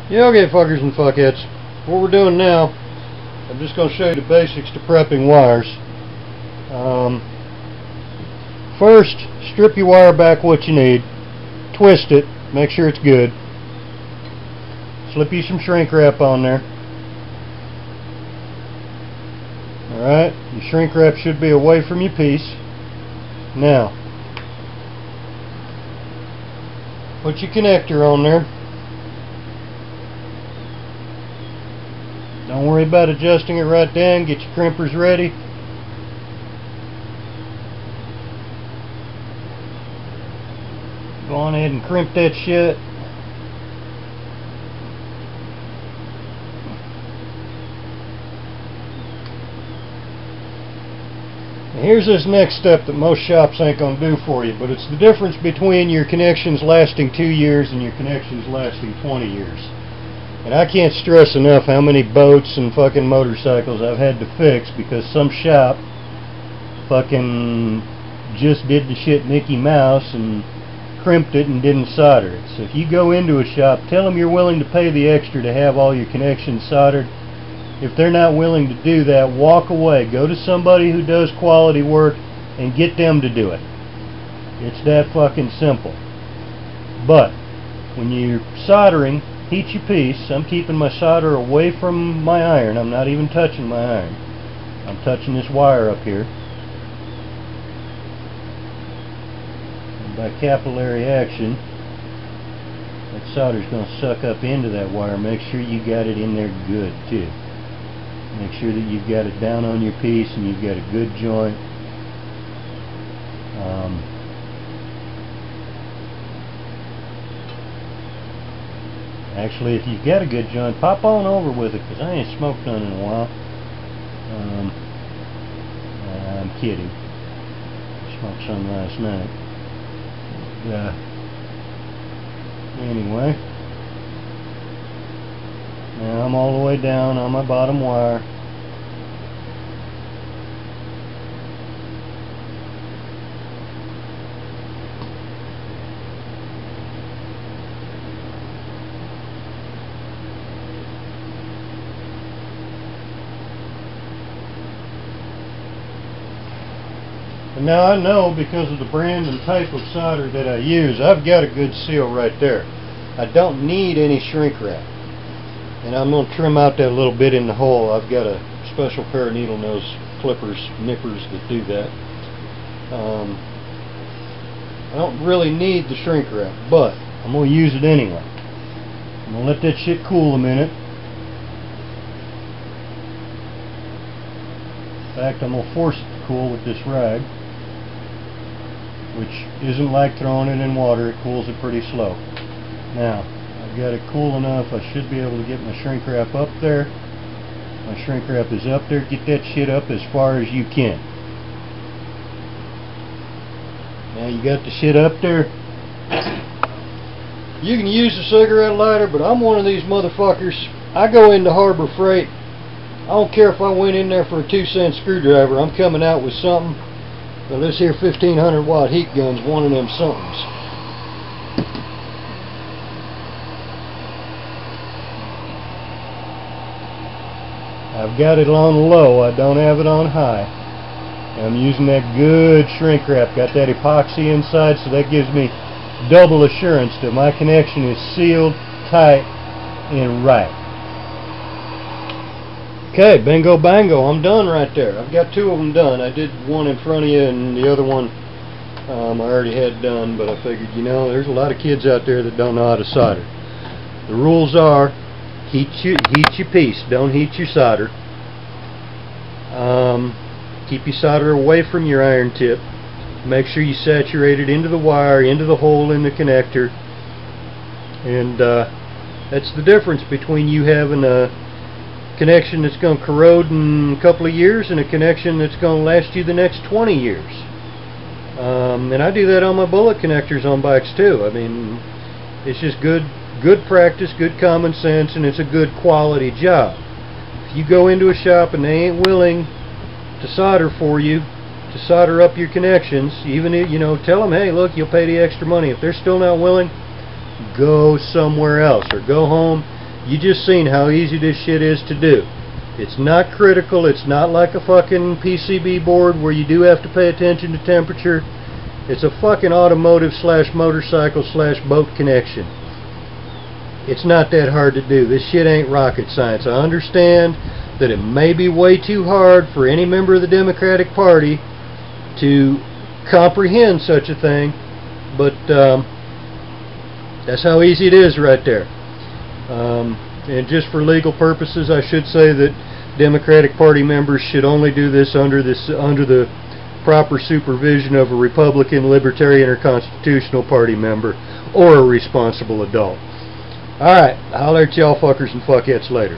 Yeah, okay, fuckers and fuckheads. What we're doing now, I'm just going to show you the basics to prepping wires. First, strip your wire back what you need. Twist it, make sure it's good. Slip you some shrink wrap on there. Alright, your shrink wrap should be away from your piece. Now, put your connector on there. Don't worry about adjusting it right down. Get your crimpers ready. Go on ahead and crimp that shit. Here's this next step that most shops ain't gonna do for you, but it's the difference between your connections lasting 2 years and your connections lasting 20 years. And I can't stress enough how many boats and fucking motorcycles I've had to fix because some shop fucking just did the shit Mickey Mouse and crimped it and didn't solder it. So if you go into a shop, tell them you're willing to pay the extra to have all your connections soldered. If they're not willing to do that, walk away. Go to somebody who does quality work and get them to do it. It's that fucking simple. But when you're soldering, heat your piece. I'm keeping my solder away from my iron. I'm not even touching my iron. I'm touching this wire up here. And by capillary action, that solder's going to suck up into that wire. Make sure you got it in there good too. Make sure that you've got it down on your piece and you've got a good joint. Actually, if you've got a good joint, pop on over with it because I ain't smoked none in a while. I'm kidding. I smoked some last night. Anyway. Now I'm all the way down on my bottom wire. And now I know because of the brand and type of solder that I use, I've got a good seal right there. I don't need any shrink wrap. And I'm going to trim out that little bit in the hole. I've got a special pair of needle nose clippers, nippers that do that. I don't really need the shrink wrap, but I'm going to use it anyway. I'm going to let that shit cool a minute. In fact, I'm going to force it to cool with this rag, which isn't like throwing it in water. It cools it pretty slow. Now, got it cool enough, I should be able to get my shrink wrap up there. My shrink wrap is up there. Get that shit up as far as you can. Now you got the shit up there. You can use a cigarette lighter, but I'm one of these motherfuckers. I go into Harbor Freight. I don't care if I went in there for a 2-cent screwdriver. I'm coming out with something. Well, this here 1500 watt heat gun's one of them somethings. I've got it on low, I don't have it on high. I'm using that good shrink wrap, got that epoxy inside, so that gives me double assurance that my connection is sealed, tight, and right. Okay, bingo bango, I'm done right there. I've got 2 of them done. I did one in front of you and the other one I already had done, but I figured, you know, there's a lot of kids out there that don't know how to solder. The rules are, heat your piece, don't heat your solder. Keep your solder away from your iron tip. Make sure you saturate it into the wire, into the hole in the connector. And that's the difference between you having a connection that's going to corrode in a couple of years and a connection that's going to last you the next 20 years. And I do that on my bullet connectors on bikes too. I mean, it's just good practice, good common sense, and it's a good quality job. If you go into a shop and they ain't willing to solder for you, to solder up your connections, even if, you know, tell them, hey, look, you'll pay the extra money. If they're still not willing, go somewhere else, or go home You just seen how easy this shit is to do. It's not critical. It's not like a fucking PCB board where you do have to pay attention to temperature. It's a fucking automotive / motorcycle / boat connection. It's not that hard to do. This shit ain't rocket science. I understand that it may be way too hard for any member of the Democratic Party to comprehend such a thing, but that's how easy it is right there. And just for legal purposes, I should say that Democratic Party members should only do this under the proper supervision of a Republican, Libertarian, or Constitutional Party member, or a responsible adult. Alright, I'll holler at y'all fuckers and fuckheads later.